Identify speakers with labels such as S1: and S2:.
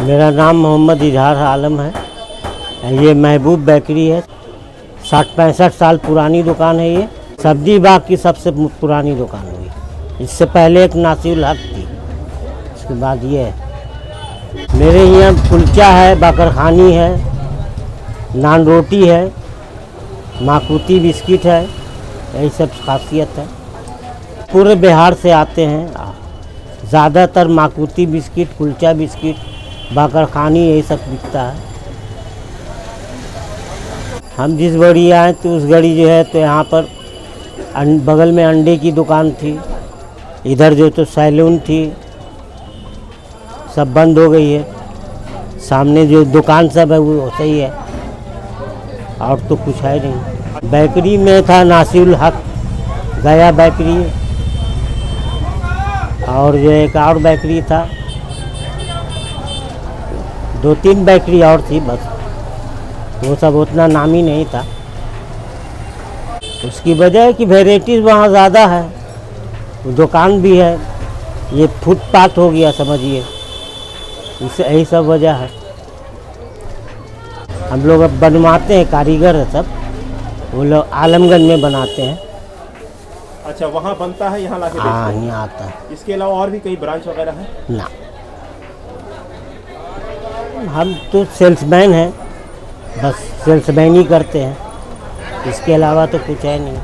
S1: मेरा नाम मोहम्मद इजहार आलम है। ये महबूब बेकरी है। 60-65 साल पुरानी दुकान है। ये सब्जी बाग की सबसे पुरानी दुकान हुई। इससे पहले एक नासिरुल हक थी, उसके बाद ये है। मेरे यहाँ कुलचा है, बकरखानी है, नान रोटी है, माकुती बिस्किट है, यही सब खासियत है। पूरे बिहार से आते हैं। ज़्यादातर माकुती बिस्किट, कुलचा बिस्किट, बकरखानी यही सब बिकता है। हम जिस गली आए तो उस गली जो है तो यहाँ पर बगल में अंडे की दुकान थी। इधर जो तो सैलून थी, सब बंद हो गई है। सामने जो दुकान सब है वो सही है, और तो कुछ है नहीं। बेकरी में था नासिरुल हक, गया बेकरी, और जो एक और बेकरी था, 2-3 बेकरी और थी, बस वो सब उतना नामी नहीं था। उसकी वजह है कि वैराइटीज़ वहाँ ज़्यादा है, दुकान भी है, ये फुटपाथ हो गया समझिए, इससे यही सब वजह है। हम लोग अब बनवाते हैं, कारीगर है सब, वो लोग आलमगंज में बनाते हैं।
S2: अच्छा, वहाँ बनता है, यहाँ लाके
S1: हाँ,
S2: बेचते हैं?
S1: यहाँ आता है।
S2: इसके अलावा और भी कई ब्रांच वगैरह है
S1: ना, हम तो सेल्समैन हैं, बस सेल्समैन ही करते हैं, इसके अलावा तो कुछ है नहीं।